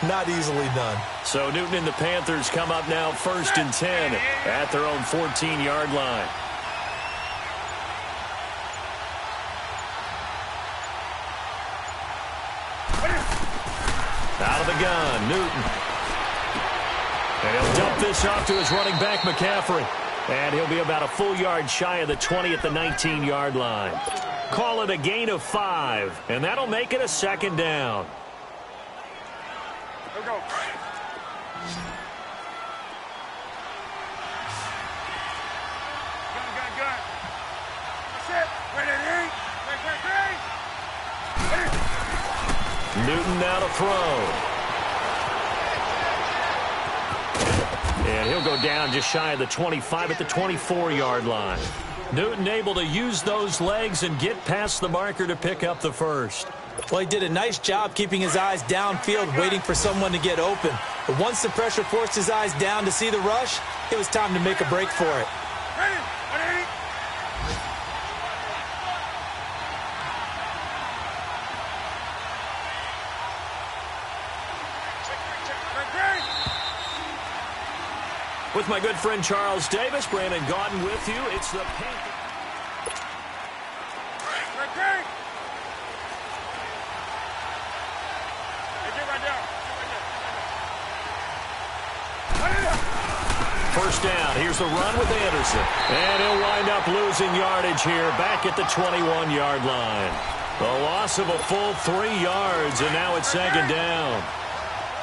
Not easily done. So Newton and the Panthers come up now 1st and 10 at their own 14-yard line. Out of the gun, Newton. And he'll dump this off to his running back, McCaffrey. And he'll be about a full yard shy of the 20 at the 19-yard line. Call it a gain of 5, and that'll make it a 2nd down. Here we go. Gun. That's it. Ready. Newton now to throw. And he'll go down just shy of the 25 at the 24-yard line. Newton able to use those legs and get past the marker to pick up the first. Well, he did a nice job keeping his eyes downfield, waiting for someone to get open. But once the pressure forced his eyes down to see the rush, it was time to make a break for it. Ready. With my good friend Charles Davis, Brandon Gaudin with you. It's the Panthers. First down. Here's the run with Anderson. And he'll wind up losing yardage here back at the 21-yard line. The loss of a full 3 yards, and now it's 2nd down.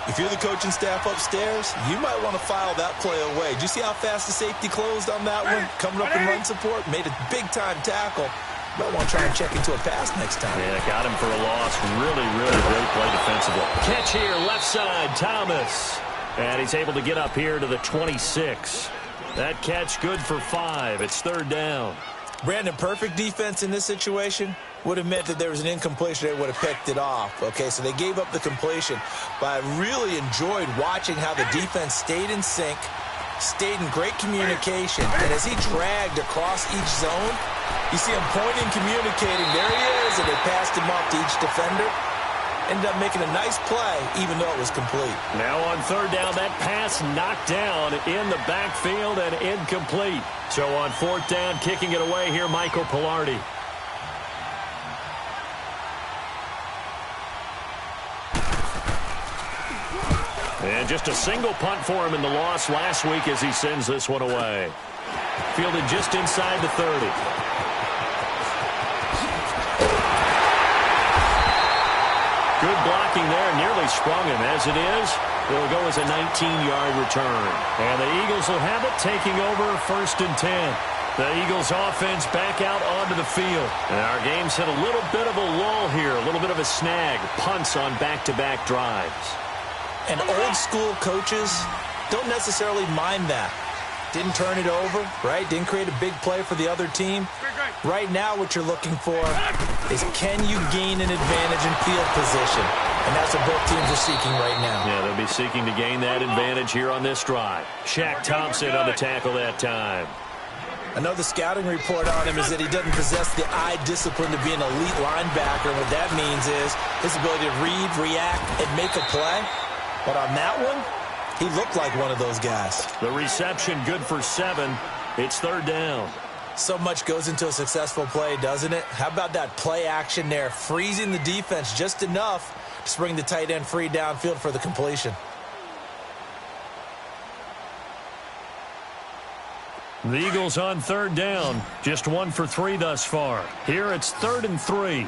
If you're the coaching staff upstairs, you might want to file that play away. Did you see how fast the safety closed on that one? Coming up in run support, made a big-time tackle. Might want to try and check into a pass next time. Yeah, got him for a loss. Really, really great play defensively. Catch here, left side, Thomas. And he's able to get up here to the 26. That catch good for 5. It's 3rd down. Brandon, perfect defense in this situation would have meant that there was an incompletion. They would have picked it off. Okay, so they gave up the completion. But I really enjoyed watching how the defense stayed in sync, stayed in great communication. And as he dragged across each zone, you see him pointing, communicating. There he is, and they passed him off to each defender. Ended up making a nice play, even though it was complete. Now on 3rd down, that pass knocked down in the backfield and incomplete. So on 4th down, kicking it away here, Michael Pilardi. And just a single punt for him in the loss last week as he sends this one away. Fielded just inside the 30. Good blocking there, nearly sprung him. As it is, it'll go as a 19-yard return. And the Eagles will have it, taking over 1st and 10. The Eagles offense back out onto the field. And our game's hit a little bit of a lull here, a little bit of a snag. Punts on back-to-back drives. And old-school coaches don't necessarily mind that. Didn't turn it over, right? Didn't create a big play for the other team. Right now, what you're looking for is, can you gain an advantage in field position? And that's what both teams are seeking right now. Yeah, they'll be seeking to gain that advantage here on this drive. Shaq Thompson on the tackle that time. I know the scouting report on him is that he doesn't possess the eye discipline to be an elite linebacker. What that means is his ability to read, react, and make a play. But on that one, he looked like one of those guys. The reception good for 7. It's 3rd down. So much goes into a successful play, doesn't it? How about that play action there, freezing the defense just enough to spring the tight end free downfield for the completion. The Eagles on 3rd down. Just 1 for 3 thus far. Here it's 3rd and 3.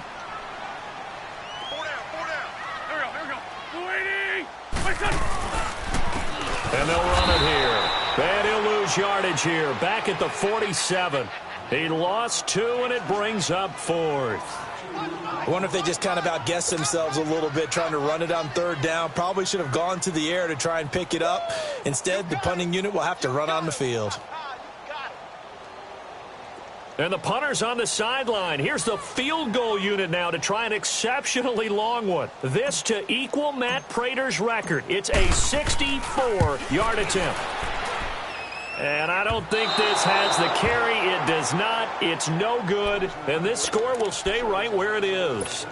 4 down. Here we go. And they'll run it here. And he'll lose yardage here. Back at the 47. He lost 2, and it brings up 4th. I wonder if they just kind of outguessed themselves a little bit trying to run it on 3rd down. Probably should have gone to the air to try and pick it up. Instead, the punting unit will have to run on the field. And the punter's on the sideline. Here's the field goal unit now to try an exceptionally long one. This to equal Matt Prater's record. It's a 64-yard attempt. And I don't think this has the carry. It does not. It's no good. And this score will stay right where it is.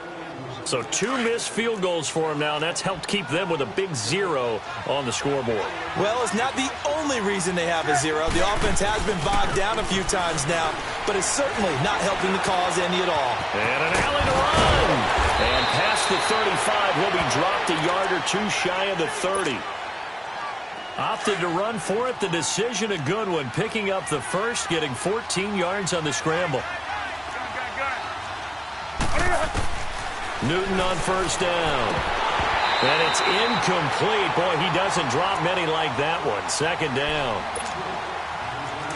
So 2 missed field goals for him now, and that's helped keep them with a big 0 on the scoreboard. Well, it's not the only reason they have a 0. The offense has been bogged down a few times now, but it's certainly not helping the cause any at all. And an alley to run. And past the 35, he'll be dropped a yard or 2 shy of the 30. Opted to run for it. The decision a good one. Picking up the first, getting 14 yards on the scramble. Newton on first down. And it's incomplete. Boy, he doesn't drop many like that one. Second down.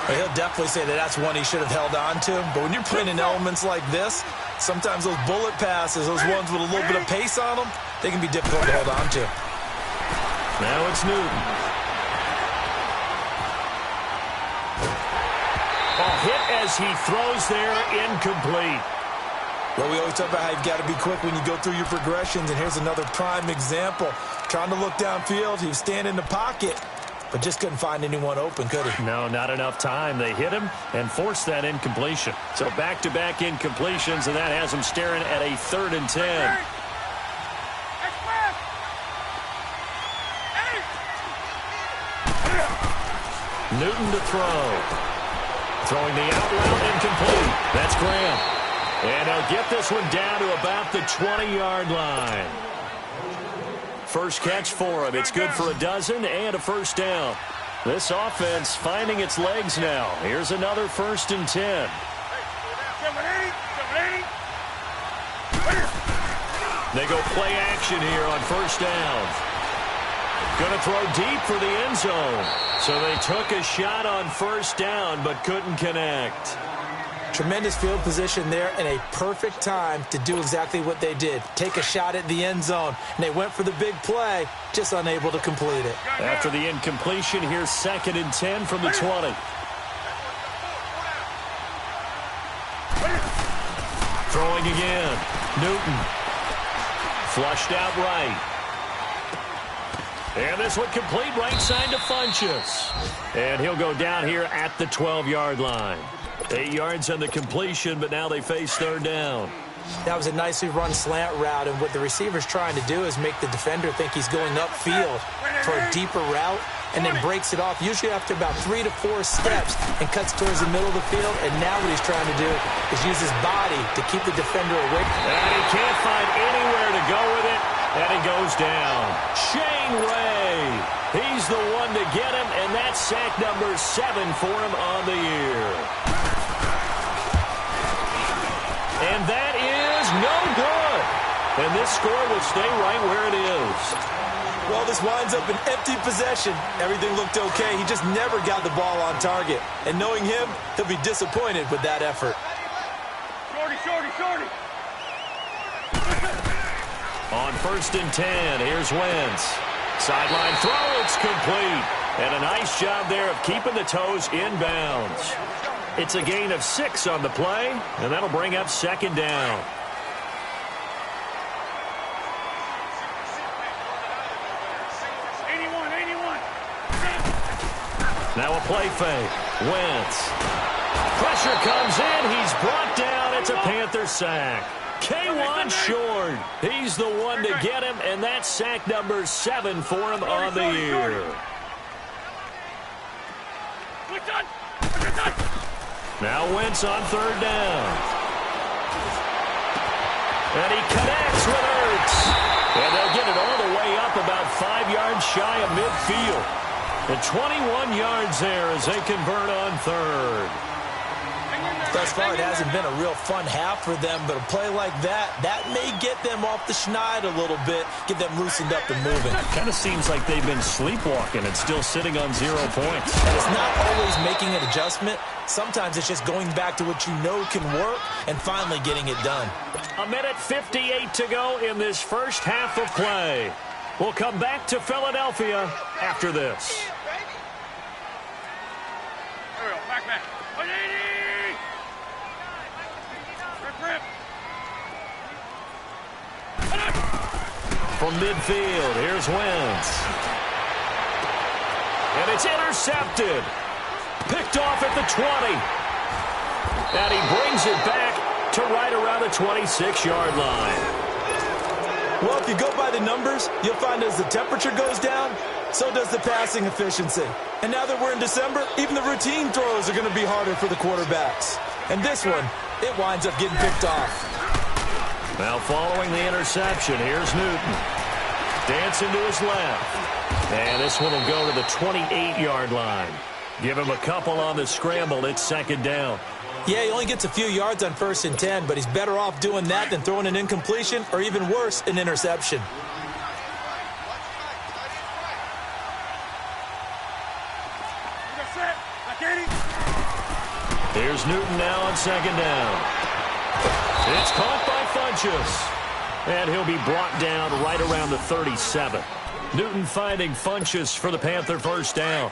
Well, he'll definitely say that that's one he should have held on to. But when you're putting in elements like this, sometimes those bullet passes, those ones with a little bit of pace on them, they can be difficult to hold on to. Now it's Newton. Hit as he throws there, incomplete. Well, we always talk about how you've got to be quick when you go through your progressions, and here's another prime example. Trying to look downfield, he was standing in the pocket, but just couldn't find anyone open, could he? No, not enough time. They hit him and forced that incompletion. So back-to-back incompletions, and that has him staring at a 3rd and 10. Newton to throw. Throwing the out route, incomplete. That's Graham. And they'll get this one down to about the 20-yard line. First catch for him. It's good for a dozen and a first down. This offense finding its legs now. Here's another 1st and 10. They go play action here on first down. Going to throw deep for the end zone. So they took a shot on first down but couldn't connect. Tremendous field position there and a perfect time to do exactly what they did. Take a shot at the end zone. And they went for the big play, just unable to complete it. After the incompletion, here's 2nd and 10 from the 20. Throwing again. Newton. Flushed out right. And this one complete right side to Funchess. And he'll go down here at the 12-yard line. 8 yards on the completion, but now they face 3rd down. That was a nicely run slant route, and what the receiver's trying to do is make the defender think he's going upfield for a deeper route, and then breaks it off, usually after about 3 to 4 steps, and cuts towards the middle of the field. And now what he's trying to do is use his body to keep the defender away. And he can't find anywhere to go with it, and he goes down. Shane Ray, he's the one to get him, and that's sack number 7 for him on the year. And that is no good. And this score will stay right where it is. Well, this winds up an empty possession. Everything looked okay. He just never got the ball on target. And knowing him, he'll be disappointed with that effort. Shorty. On 1st and 10, here's Wentz. Sideline throw, it's complete. And a nice job there of keeping the toes inbounds. It's a gain of 6 on the play, and that'll bring up 2nd down. Now a play fake. Wentz. Pressure comes in. He's brought down. It's a Panther sack. K1 short. He's the one to get him, and that's sack number 7 for him on the year. Now Wentz on 3rd down. And he connects with Ertz. And they'll get it all the way up about 5 yards shy of midfield. And 21 yards there as they convert on 3rd. Thus far, it hasn't been a real fun half for them, but a play like that may get them off the schneid a little bit, get them loosened up and moving. Kind of seems like they've been sleepwalking and still sitting on 0 points. And it's not always making an adjustment. Sometimes it's just going back to what you know can work and finally getting it done. 1:58 to go in this first half of play. We'll come back to Philadelphia after this. Back. From midfield, here's Wentz. And it's intercepted. Picked off at the 20. And he brings it back to right around the 26-yard line. Well, if you go by the numbers, you'll find as the temperature goes down, so does the passing efficiency. And now that we're in December, even the routine throws are going to be harder for the quarterbacks. And this one, it winds up getting picked off. Now following the interception, here's Newton. Dancing to his left. And this one will go to the 28-yard line. Give him a couple on the scramble. It's second down. Yeah, he only gets a few yards on 1st and 10, but he's better off doing that than throwing an incompletion or even worse, an interception. Here's Newton now on second down. It's caught by Funchess. And he'll be brought down right around the 37. Newton finding Funchess for the Panther first down.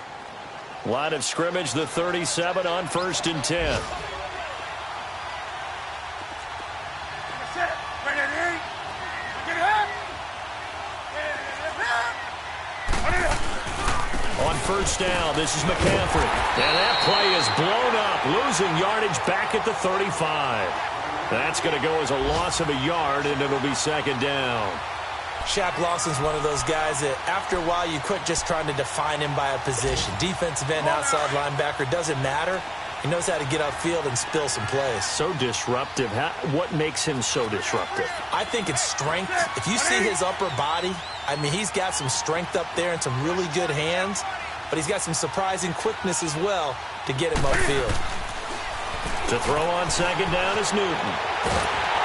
Line of scrimmage, the 37 on 1st and 10. On first down, this is McCaffrey. And that play is blown up, losing yardage back at the 35. That's going to go as a loss of a yard, and it'll be second down. Shaq Lawson's one of those guys that after a while you quit just trying to define him by a position. Defensive end, outside linebacker, doesn't matter. He knows how to get upfield and spill some plays. So disruptive. What makes him so disruptive? I think it's strength. If you see his upper body, I mean, he's got some strength up there and some really good hands, but he's got some surprising quickness as well to get him upfield. To throw on second down is Newton.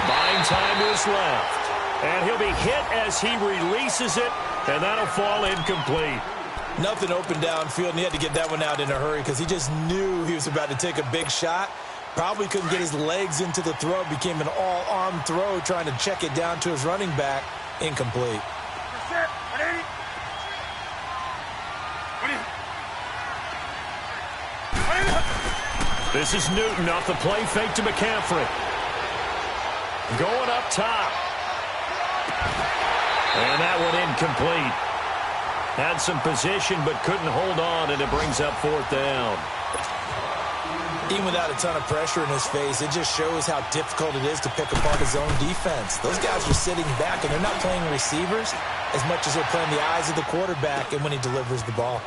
Buying time to his left. And he'll be hit as he releases it, and that'll fall incomplete. Nothing open downfield, and he had to get that one out in a hurry because he just knew he was about to take a big shot. Probably couldn't get his legs into the throw. Became an all-arm throw trying to check it down to his running back. Incomplete. This is Newton off the play fake to McCaffrey. Going up top. And that one incomplete. Had some position but couldn't hold on, and it brings up fourth down. Even without a ton of pressure in his face, it just shows how difficult it is to pick apart his own defense. Those guys are sitting back, and they're not playing receivers as much as they're playing the eyes of the quarterback and when he delivers the ball.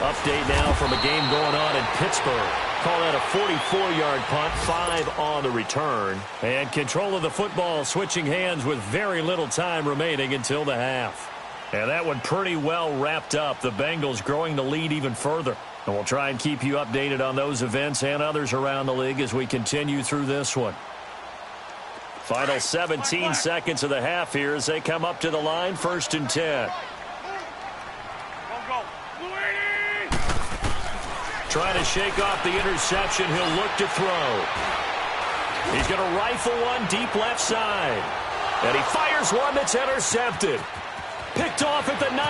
Update now from a game going on in Pittsburgh. Call that a 44-yard punt, 5 on the return. And control of the football switching hands with very little time remaining until the half. And that one pretty well wrapped up. The Bengals growing the lead even further. And we'll try and keep you updated on those events and others around the league as we continue through this one. Final 17 seconds of the half here as they come up to the line, 1st and 10. Trying to shake off the interception. He'll look to throw. He's going to rifle one deep left side. And he fires one that's intercepted. Picked off at the 19.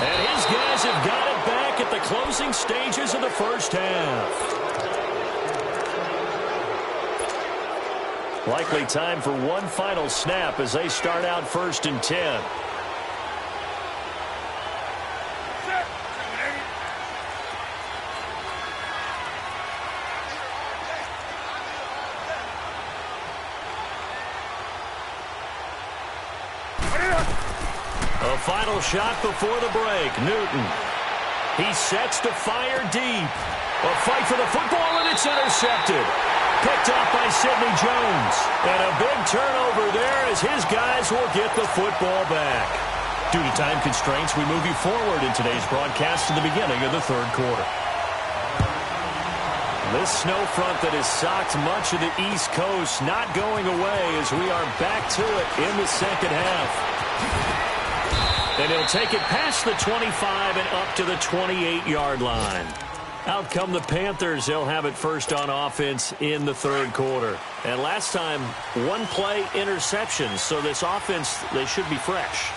And his guys have got it back at the closing stages of the first half. Likely time for one final snap as they start out 1st and 10. A final shot before the break. Newton. He sets to fire deep. A fight for the football, and it's intercepted. Picked off by Sidney Jones. And a big turnover there as his guys will get the football back. Due to time constraints, we move you forward in today's broadcast to the beginning of the third quarter. This snow front that has socked much of the East Coast not going away as we are back to it in the second half. And he'll take it past the 25 and up to the 28-yard line. Out come the Panthers. They'll have it first on offense in the third quarter. And last time, one play interceptions. So this offense, they should be fresh.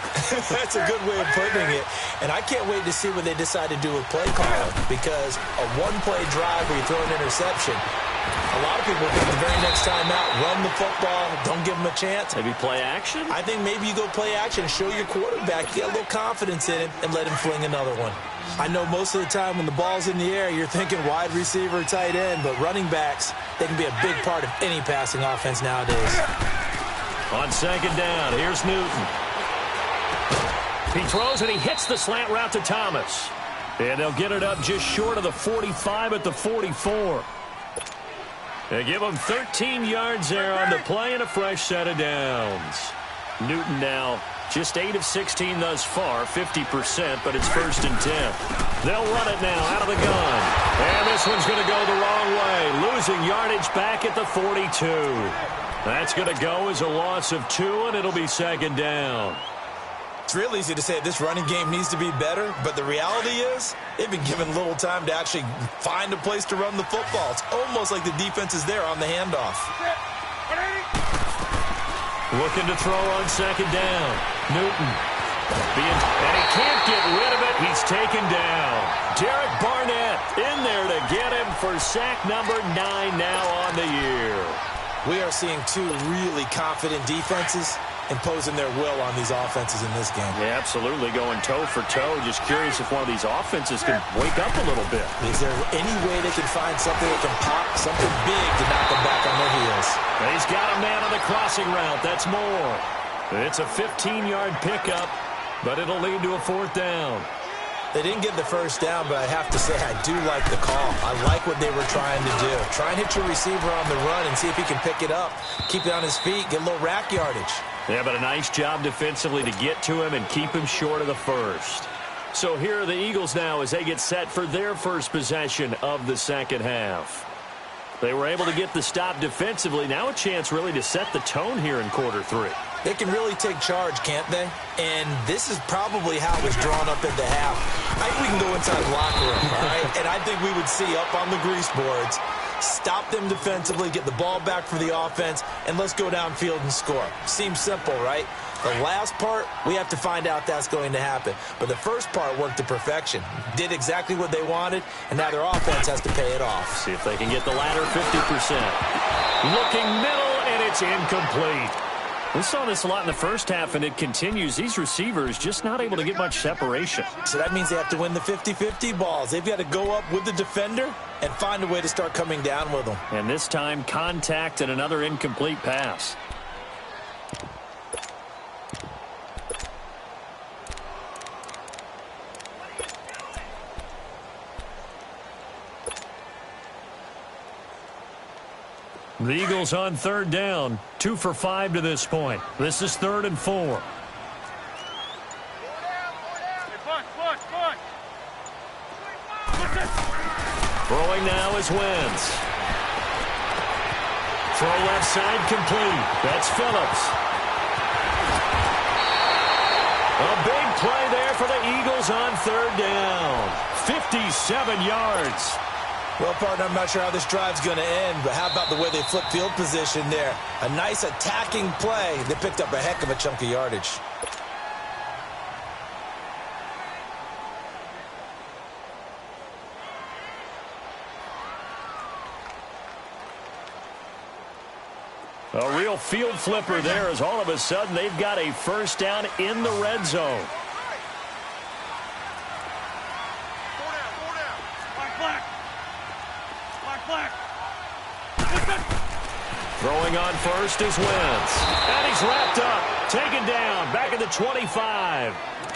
That's a good way of putting it. And I can't wait to see what they decide to do with play calling, because a one-play drive where you throw an interception, a lot of people think the very next time out, run the football, don't give them a chance. Maybe play action? I think maybe you go play action, show your quarterback, you get a little confidence in him, and let him fling another one. I know most of the time when the ball's in the air, you're thinking wide receiver, tight end, but running backs, they can be a big part of any passing offense nowadays. On second down, here's Newton. He throws and he hits the slant route to Thomas. And they'll get it up just short of the 45 at the 44. They give him 13 yards there on the play and a fresh set of downs. Newton now just 8 of 16 thus far, 50%, but it's 1st and 10. They'll run it now out of the gun. And this one's going to go the wrong way, losing yardage back at the 42. That's going to go as a loss of 2, and it'll be 2nd down. It's real easy to say this running game needs to be better, but the reality is they've been given little time to actually find a place to run the football. It's almost like the defense is there on the handoff. Looking to throw on second down. Newton. And he can't get rid of it. He's taken down. Derek Barnett in there to get him for sack number 9 now on the year. We are seeing 2 really confident defenses imposing their will on these offenses in this game. Yeah, absolutely, going toe for toe. Just curious if one of these offenses can wake up a little bit. Is there any way they can find something that can pop, something big to knock them back on their heels? He's got a man on the crossing route. That's more. It's a 15-yard pickup, but it'll lead to a 4th down. They didn't get the first down, but I have to say I do like the call. I like what they were trying to do. Try and hit your receiver on the run and see if he can pick it up. Keep it on his feet, get a little rack yardage. Yeah, but a nice job defensively to get to him and keep him short of the first. So here are the Eagles now as they get set for their first possession of the second half. They were able to get the stop defensively. Now a chance really to set the tone here in quarter 3. They can really take charge, can't they? And this is probably how it was drawn up at the half. I think we can go inside the locker room, all right? And I think we would see up on the grease boards, stop them defensively, get the ball back for the offense, and let's go downfield and score. Seems simple, right? The last part, we have to find out that's going to happen. But the first part worked to perfection. Did exactly what they wanted, and now their offense has to pay it off. See if they can get the latter 50%. Looking middle, and it's incomplete. We saw this a lot in the first half, and it continues. These receivers just not able to get much separation. So that means they have to win the 50-50 balls. They've got to go up with the defender and find a way to start coming down with them. And this time, contact and another incomplete pass. The Eagles on 3rd down, 2 for 5 to this point. This is 3rd and 4. Throwing now is Wentz. Throw left side complete. That's Phillips. A big play there for the Eagles on 3rd down. 57 yards. Well, partner, I'm not sure how this drive's going to end, but how about the way they flip field position there? A nice attacking play. They picked up a heck of a chunk of yardage. A real field flipper there as all of a sudden they've got a first down in the red zone. Throwing on first is Wentz. And he's wrapped up. Taken down. Back at the 25.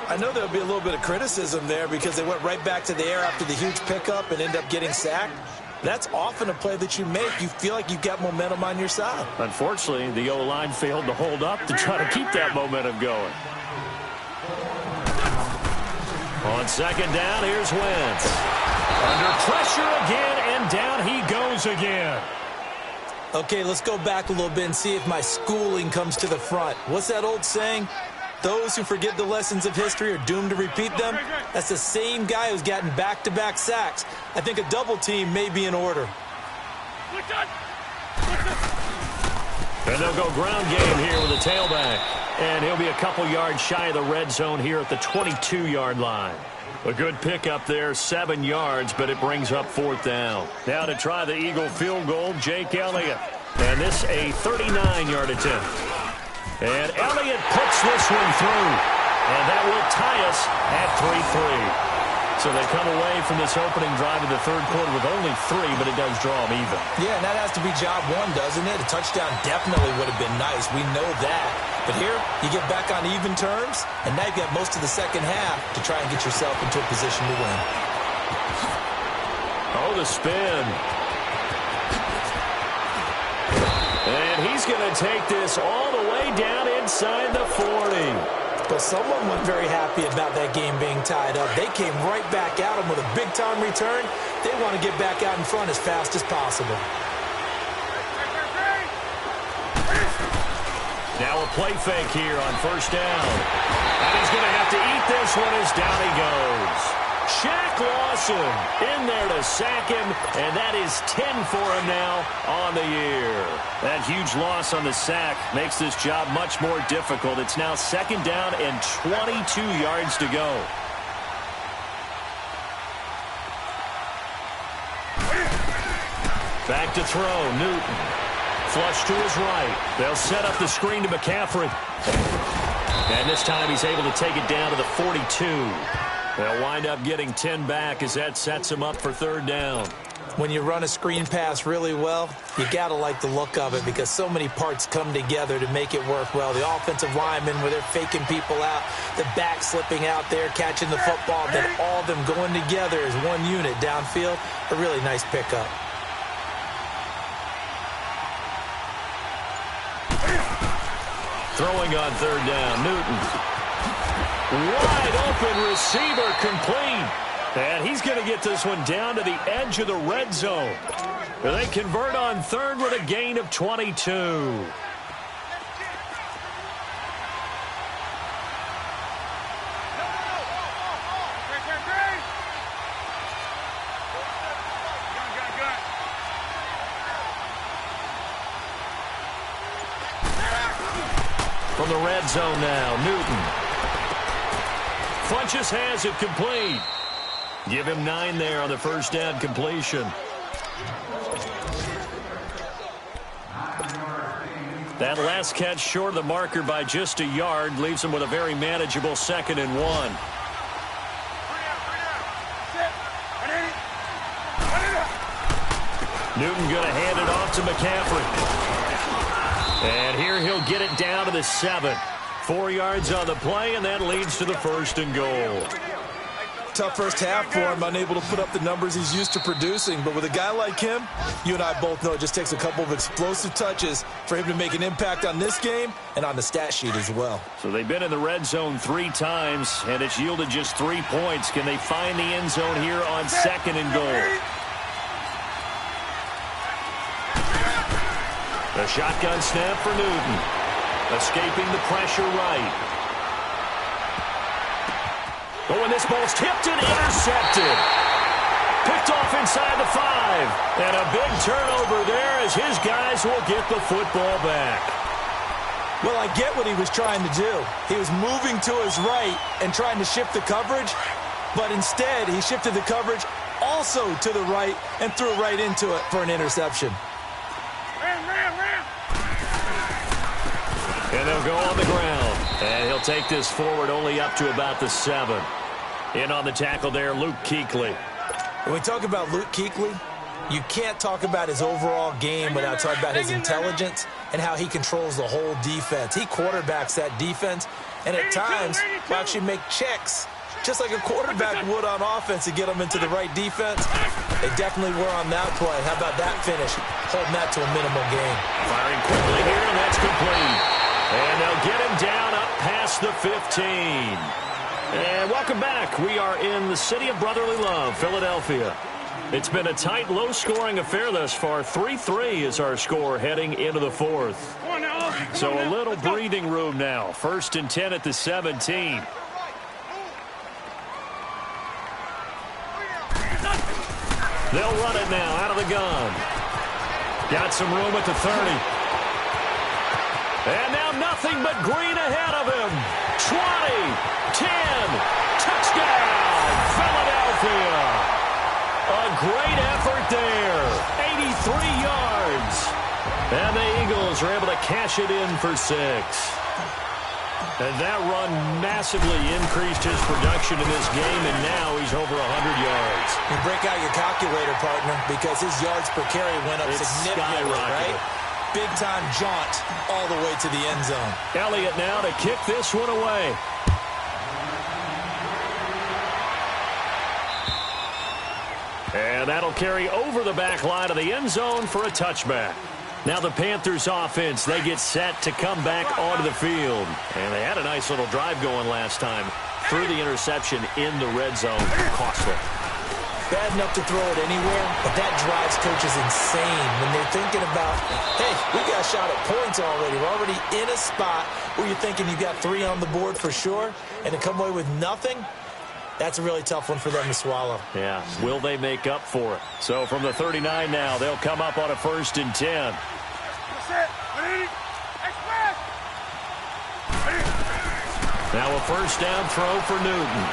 I know there'll be a little bit of criticism there because they went right back to the air after the huge pickup and end up getting sacked. That's often a play that you make. You feel like you've got momentum on your side. Unfortunately, the O-line failed to hold up to try to keep that momentum going. On second down, here's Wentz. Under pressure again, and down he goes again. Okay, let's go back a little bit and see if my schooling comes to the front. What's that old saying? Those who forget the lessons of history are doomed to repeat them. That's the same guy who's gotten back-to-back sacks. I think a double team may be in order. And they'll go ground game here with a tailback. And he'll be a couple yards shy of the red zone here at the 22-yard line. A good pickup there, 7 yards, but it brings up 4th down. Now to try the Eagle field goal, Jake Elliott. And this a 39-yard attempt. And Elliott puts this one through. And that will tie us at So they come away from this opening drive of the third quarter with only 3, but it does draw them even. Yeah, and that has to be job one, doesn't it? A touchdown definitely would have been nice. We know that. But here, you get back on even terms, and now you've got most of the second half to try and get yourself into a position to win. Oh, the spin. And he's going to take this all the way down inside the 40. But someone wasn't very happy about that game being tied up. They came right back at him with a big-time return. They want to get back out in front as fast as possible. Now a play fake here on first down. And he's going to have to eat this one as down he goes. Shaq Lawson in there to sack him, and that is 10 for him now on the year. That huge loss on the sack makes this job much more difficult. It's now second down and 22 yards to go. Back to throw, Newton. Flush to his right. They'll set up the screen to McCaffrey. And this time he's able to take it down to the 42. They'll wind up getting 10 back as that sets him up for third down. When you run a screen pass really well, you got to like the look of it because so many parts come together to make it work well. The offensive linemen, where they're faking people out, the back slipping out there, catching the football, then all of them going together as one unit downfield. A really nice pickup. Throwing on third down, Newton. Wide open receiver complete. And he's going to get this one down to the edge of the red zone. They convert on third with a gain of 22. From the red zone now, Newton. Funches has it complete. Give him 9 there on the first down completion. That last catch short of the marker by just a yard leaves him with a very manageable 2nd and 1. Newton going to hand it off to McCaffrey. And here he'll get it down to the 7. 4 yards on the play, and that leads to the 1st and goal. Tough first half for him, unable to put up the numbers he's used to producing. But with a guy like him, you and I both know it just takes a couple of explosive touches for him to make an impact on this game and on the stat sheet as well. So they've been in the red zone 3 times, and it's yielded just 3 points. Can they find the end zone here on 2nd and goal? A shotgun snap for Newton. Escaping the pressure right. Oh, and this ball's tipped and intercepted. Picked off inside the 5. And a big turnover there as his guys will get the football back. Well, I get what he was trying to do. He was moving to his right and trying to shift the coverage, but instead he shifted the coverage also to the right and threw right into it for an interception. And they'll go on the ground. And he'll take this forward only up to about the 7. In on the tackle there, Luke Kuechly. When we talk about Luke Kuechly, you can't talk about his overall game without talking about his intelligence and how he controls the whole defense. He quarterbacks that defense, and at times will actually make checks, just like a quarterback would on offense to get them into the right defense. They definitely were on that play. How about that finish? Holding that to a minimal gain. Firing quickly here, and that's complete. And they'll get him down up past the 15. And welcome back. We are in the city of brotherly love, Philadelphia. It's been a tight, low-scoring affair thus far. 3-3 is our score heading into the 4th. So a little breathing room now. 1st and 10 at the 17. They'll run it now out of the gun. Got some room at the 30. And now nothing but green ahead of him. 20, 10, touchdown, Philadelphia. A great effort there. 83 yards. And the Eagles are able to cash it in for 6. And that run massively increased his production in this game, and now he's over 100 yards. You break out your calculator, partner, because his yards per carry went up significantly, right? Big-time jaunt all the way to the end zone. Elliott now to kick this one away. And that'll carry over the back line of the end zone for a touchback. Now the Panthers offense, they get set to come back onto the field. And they had a nice little drive going last time. Through the interception in the red zone. Costly. Bad enough to throw it anywhere, but that drives coaches insane when they're thinking about, hey, we got a shot at points already. We're already in a spot where you're thinking you got 3 on the board for sure, and to come away with nothing, that's a really tough one for them to swallow. Yeah, will they make up for it? So from the 39 now, they'll come up on a 1st and 10. That's it. Ready? Express. Now a 1st down throw for Newton.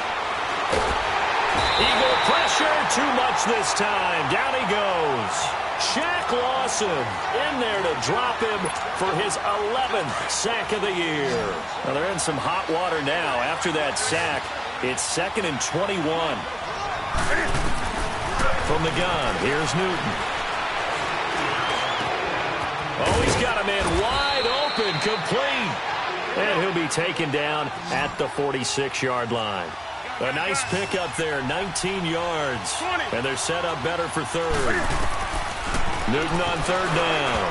Eagle pressure, too much this time. Down he goes. Shaq Lawson in there to drop him for his 11th sack of the year. Well, they're in some hot water now. After that sack, it's 2nd and 21. From the gun, here's Newton. Oh, he's got a man wide open, complete. And he'll be taken down at the 46-yard line. A nice pickup there, 19 yards. And they're set up better for 3rd. Newton on 3rd down.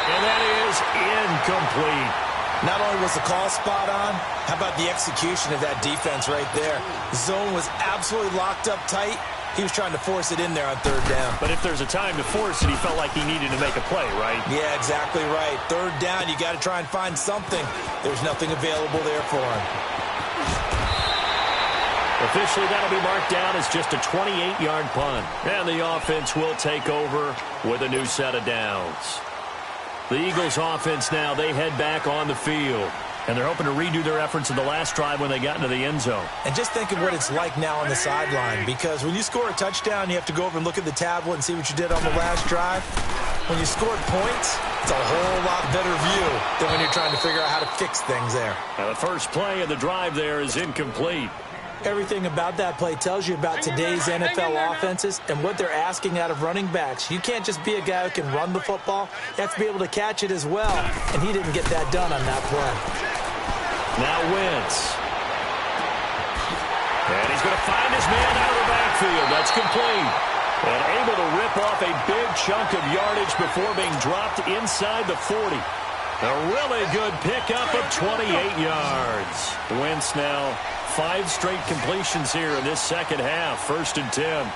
And that is incomplete. Not only was the call spot on, how about the execution of that defense right there? The zone was absolutely locked up tight. He was trying to force it in there on 3rd down. But if there's a time to force it, he felt like he needed to make a play, right? Yeah, exactly right. 3rd down, you got to try and find something. There's nothing available there for him. Officially, that'll be marked down as just a 28-yard punt. And the offense will take over with a new set of downs. The Eagles offense now, they head back on the field. And they're hoping to redo their efforts in the last drive when they got into the end zone. And just think of what it's like now on the sideline, because when you score a touchdown, you have to go over and look at the tablet and see what you did on the last drive. When you scored points, it's a whole lot better view than when you're trying to figure out how to fix things there. Now the first play of the drive there is incomplete. Everything about that play tells you about today's NFL offenses and what they're asking out of running backs. You can't just be a guy who can run the football. You have to be able to catch it as well, and he didn't get that done on that play. Now Wentz. And he's going to find his man out of the backfield. That's complete. And able to rip off a big chunk of yardage before being dropped inside the 40. A really good pickup of 28 yards. Wentz now 5 straight completions here in this second half. 1st and 10.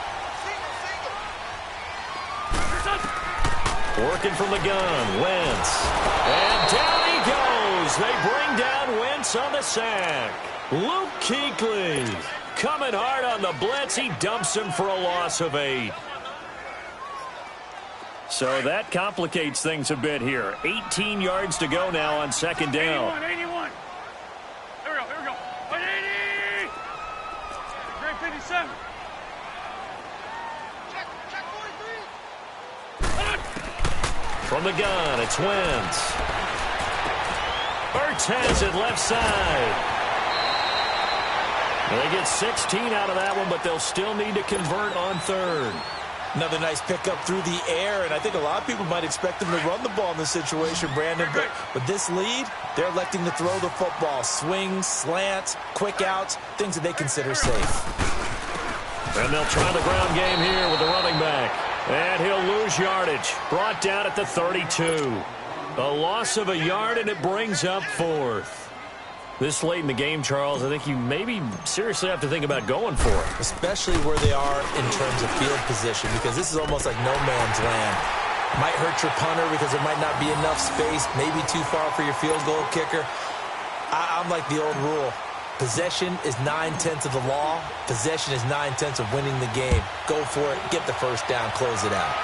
Working from the gun, Wentz. And down he goes. They bring down Wentz on the sack. Luke Kuechly coming hard on the blitz. He dumps him for a loss of 8. So that complicates things a bit here. 18 yards to go now on 2nd down. 81. Here we go. 180. Greg 57. Check 43. From the gun, it's Wentz. Ertz has it left side. They get 16 out of that one, but they'll still need to convert on 3rd. Another nice pickup through the air, and I think a lot of people might expect them to run the ball in this situation, Brandon, but with this lead, they're electing to throw the football. Swings, slants, quick outs, things that they consider safe. And they'll try the ground game here with the running back. And he'll lose yardage. Brought down at the 32. A loss of a yard, and it brings up 4th. This late in the game, Charles, I think you maybe seriously have to think about going for it. Especially where they are in terms of field position, because this is almost like no man's land. Might hurt your punter because there might not be enough space, maybe too far for your field goal kicker. I'm like the old rule. Possession is 9/10 of the law. Possession is 9/10 of winning the game. Go for it, get the 1st down, close it out.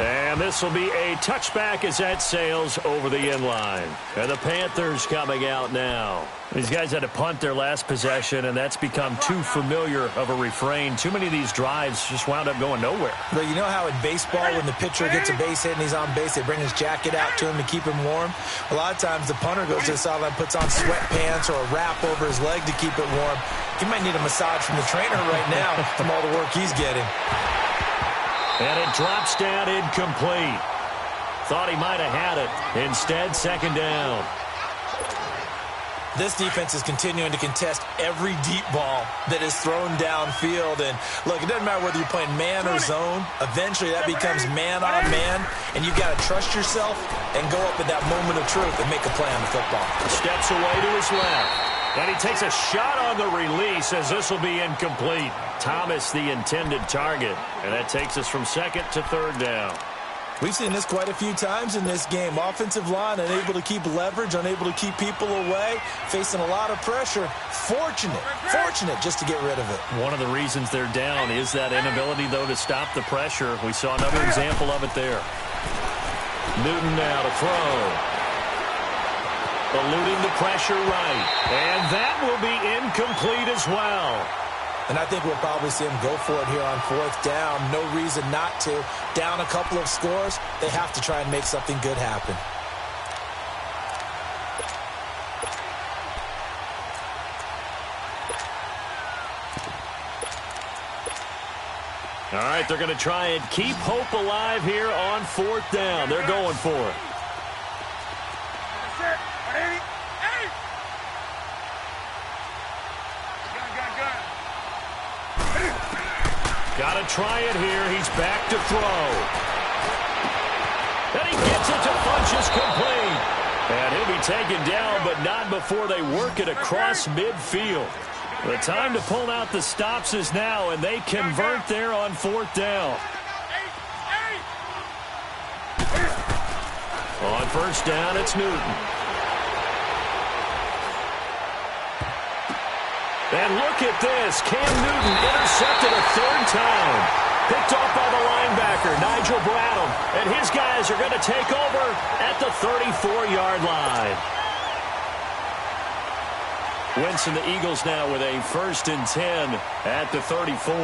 And this will be a touchback as that sails over the inline. And the Panthers coming out now. These guys had to punt their last possession, and that's become too familiar of a refrain. Too many of these drives just wound up going nowhere. But you know how in baseball, when the pitcher gets a base hit and he's on base, they bring his jacket out to him to keep him warm? A lot of times the punter goes to the sideline, puts on sweatpants or a wrap over his leg to keep it warm. He might need a massage from the trainer right now from all the work he's getting. And it drops down incomplete. Thought he might have had it. Instead, second down. This defense is continuing to contest every deep ball that is thrown downfield. And, look, it doesn't matter whether you're playing man or zone. Eventually, that becomes man on man. And you've got to trust yourself and go up at that moment of truth and make a play on the football. Steps away to his left. And he takes a shot on the release as this will be incomplete. Thomas, the intended target. And that takes us from second to third down. We've seen this quite a few times in this game. Offensive line unable to keep leverage, unable to keep people away, facing a lot of pressure. Fortunate just to get rid of it. One of the reasons they're down is that inability, though, to stop the pressure. We saw another example of it there. Newton now to throw. Eluding the pressure right. And that will be incomplete as well. And I think we'll probably see him go for it here on fourth down. No reason not to. Down a couple of scores, they have to try and make something good happen. All right, they're going to try and keep hope alive here on fourth down. They're going for it. Got to try it here. He's back to throw. And he gets it to Funchess complete. And he'll be taken down, but not before they work it across midfield. The time to pull out the stops is now, and they convert there on fourth down. On first down, it's Newton. And look at this. Cam Newton intercepted a third time. Picked off by the linebacker, Nigel Bradham. And his guys are going to take over at the 34-yard line. Wentz and the Eagles now with a 1st and 10 at the 34.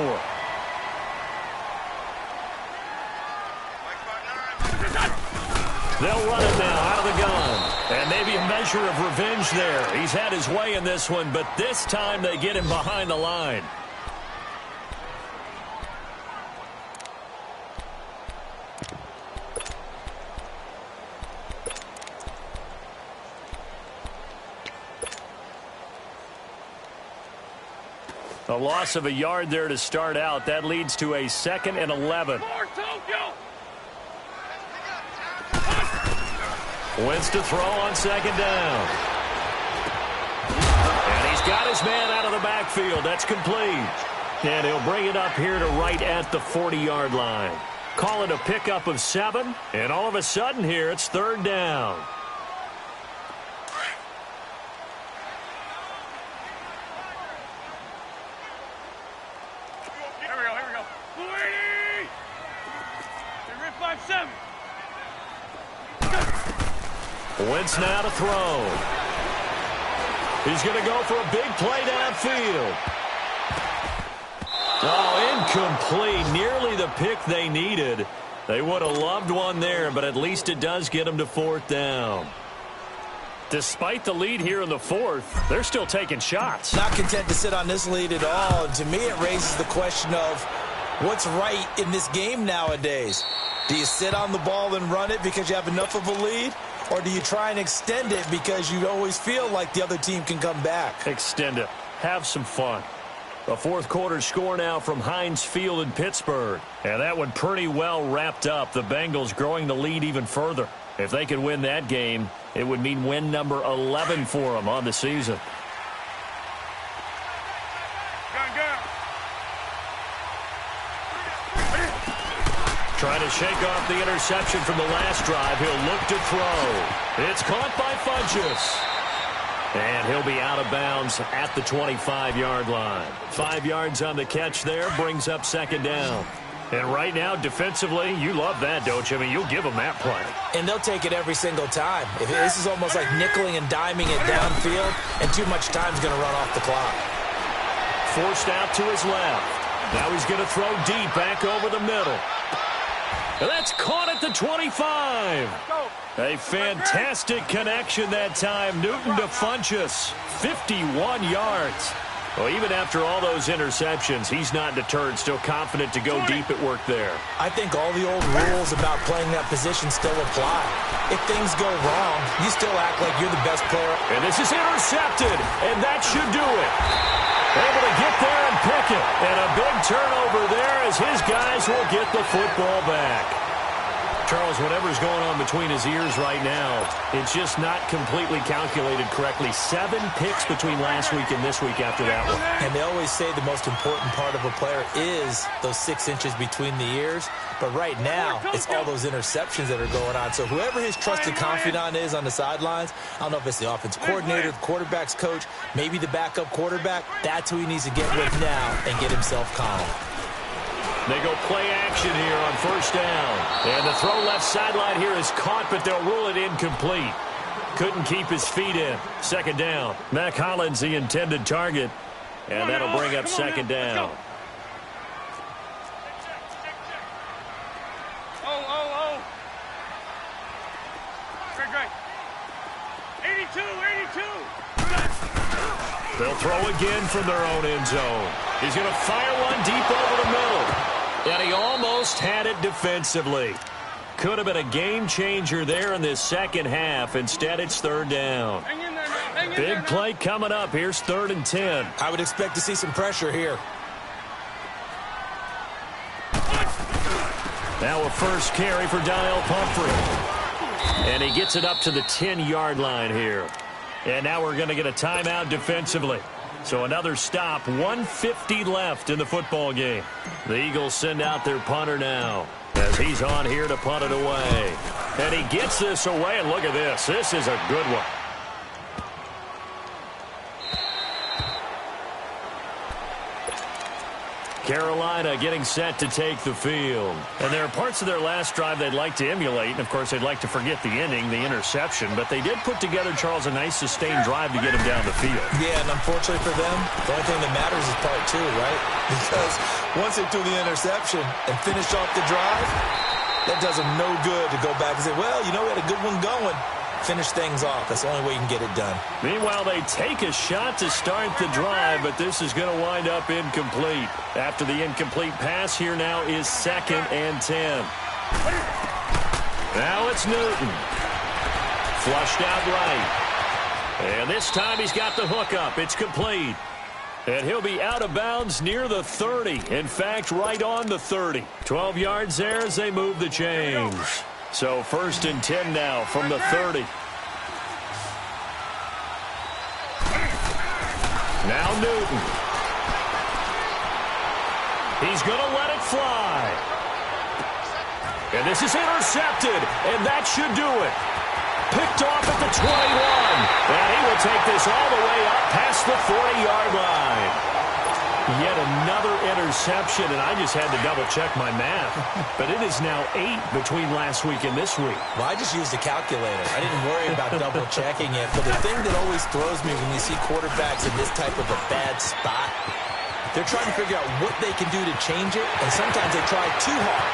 They'll run it now out of the gun. And maybe a measure of revenge there. He's had his way in this one, but this time they get him behind the line. A loss of a yard there to start out. That leads to a 2nd and 11. Wentz to throw on second down. And he's got his man out of the backfield. That's complete. And he'll bring it up here to right at the 40-yard line. Call it a pickup of 7. And all of a sudden here, it's third down. Here we go. 280! They're in 5-7. Wentz now to throw. He's going to go for a big play downfield. Oh, incomplete. Nearly the pick they needed. They would have loved one there, but at least it does get them to fourth down. Despite the lead here in the fourth, they're still taking shots. Not content to sit on this lead at all. And to me, it raises the question of what's right in this game nowadays. Do you sit on the ball and run it because you have enough of a lead? Or do you try and extend it because you always feel like the other team can come back? Extend it. Have some fun. A fourth quarter score now from Heinz Field in Pittsburgh. And that one pretty well wrapped up. The Bengals growing the lead even further. If they could win that game, it would mean win number 11 for them on the season. Trying to shake off the interception from the last drive. He'll look to throw. It's caught by Funchess. And he'll be out of bounds at the 25-yard line. 5 yards on the catch there, brings up second down. And right now, defensively, you love that, don't you? I mean, you'll give them that play. And they'll take it every single time. This is almost like nickeling and diming it downfield, and too much time's going to run off the clock. Forced out to his left. Now he's going to throw deep back over the middle. And that's caught at the 25. A fantastic connection that time. Newton to Funchess. 51 yards. Well, even after all those interceptions, he's not deterred, still confident to go deep at work there. I think all the old rules about playing that position still apply. If things go wrong, you still act like you're the best player. And this is intercepted, and that should do it. Able to get there and pick it. And a big turnover there as his guys will get the football back. Charles, whatever's going on between his ears right now, it's just not completely calculated correctly. 7 picks between last week and this week after that one. And they always say the most important part of a player is those 6 inches between the ears. But right now, it's all those interceptions that are going on. So whoever his trusted confidant is on the sidelines, I don't know if it's the offense coordinator, the quarterback's coach, maybe the backup quarterback, that's who he needs to get with now and get himself calm. They go play action here on first down. And the throw left sideline here is caught, but they'll rule it incomplete. Couldn't keep his feet in. Second down. Mac Hollins, the intended target. And that'll bring up second down. Oh. Great. 82. They'll throw again from their own end zone. He's going to fire one deep over the middle. And he almost had it defensively. Could have been a game changer there in this second half. Instead, it's third down. Big play coming up. Here's 3rd and 10. I would expect to see some pressure here. Now a first carry for Donnell Pumphrey. And he gets it up to the 10-yard line here. And now we're going to get a timeout defensively. So another stop, 1:50 left in the football game. The Eagles send out their punter now as he's on here to punt it away. And he gets this away, and look at this. This is a good one. Carolina getting set to take the field. And there are parts of their last drive they'd like to emulate. And, of course, they'd like to forget the ending, the interception. But they did put together, Charles, a nice sustained drive to get him down the field. Yeah, and unfortunately for them, the only thing that matters is part 2, right? Because once they threw the interception and finished off the drive, that does them no good to go back and say, well, you know, we had a good one going. Finish things off. That's the only way you can get it done. Meanwhile, they take a shot to start the drive, but this is going to wind up incomplete. After the incomplete pass, here now is 2nd and 10. Now it's Newton. Flushed out right. And this time he's got the hook up. It's complete. And he'll be out of bounds near the 30. In fact, right on the 30. 12 yards there as they move the chains. So 1st and 10 now from the 30. Now Newton. He's going to let it fly. And this is intercepted, and that should do it. Picked off at the 21. And he will take this all the way up past the 40-yard line. Yet another interception, and I just had to double-check my math. But it is now 8 between last week and this week. Well, I just used a calculator. I didn't worry about double-checking it. But the thing that always throws me when you see quarterbacks in this type of a bad spot, they're trying to figure out what they can do to change it, and sometimes they try too hard.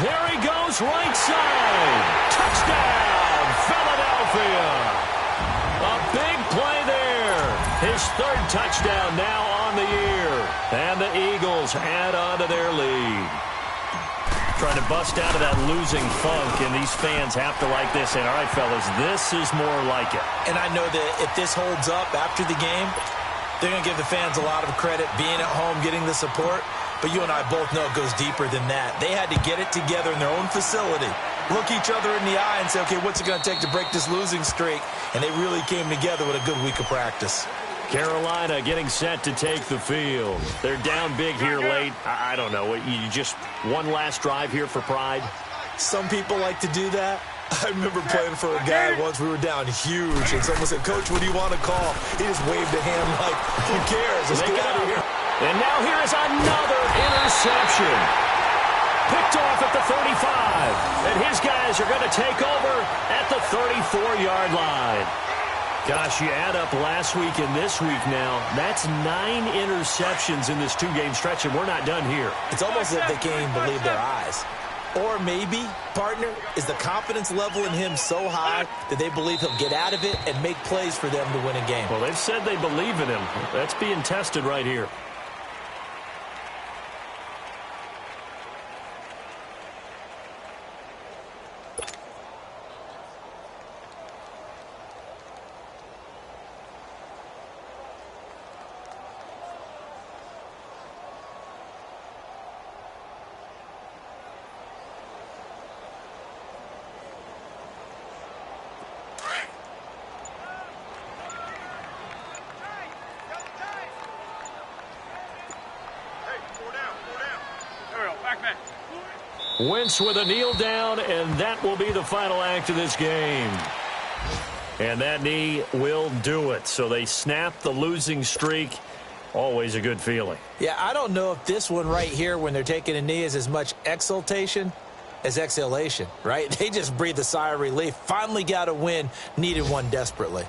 There he goes, right side. Touchdown, Philadelphia. A big play there. His 3rd touchdown now on the year. And the Eagles add on to their lead. Trying to bust out of that losing funk, and these fans have to like this. And, all right, fellas, this is more like it. And I know that if this holds up after the game, they're going to give the fans a lot of credit, being at home, getting the support. But you and I both know it goes deeper than that. They had to get it together in their own facility, look each other in the eye and say, okay, what's it going to take to break this losing streak? And they really came together with a good week of practice. Carolina getting set to take the field. They're down big here late. I don't know. You just one last drive here for pride? Some people like to do that. I remember playing for a guy once. We were down huge, and someone said, Coach, what do you want to call? He just waved a hand like, who cares? Let's get out of here. And now here is another interception. Picked off at the 35. And his guys are going to take over at the 34-yard line. Gosh, you add up last week and this week now, that's 9 interceptions in this 2-game stretch, and we're not done here. It's almost as if they can't even believe their eyes. Or maybe, partner, is the confidence level in him so high that they believe he'll get out of it and make plays for them to win a game. Well, they've said they believe in him. That's being tested right here. Wentz with a kneel down, and that will be the final act of this game. And that knee will do it. So they snap the losing streak. Always a good feeling. Yeah, I don't know if this one right here when they're taking a knee is as much exultation as exhalation, right? They just breathe a sigh of relief. Finally got a win, needed one desperately.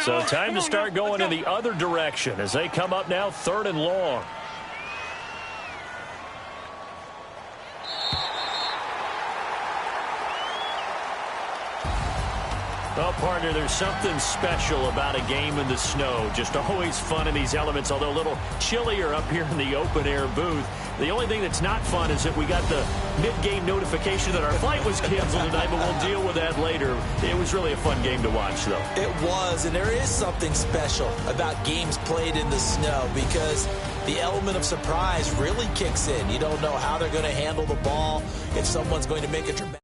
So time to start going in the other direction as they come up now 3rd and long. Well, partner, there's something special about a game in the snow. Just always fun in these elements, although a little chillier up here in the open-air booth. The only thing that's not fun is that we got the mid-game notification that our flight was canceled tonight, but we'll deal with that later. It was really a fun game to watch, though. It was, and there is something special about games played in the snow because the element of surprise really kicks in. You don't know how they're going to handle the ball, if someone's going to make a dramatic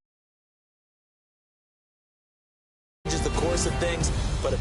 just the course of things, but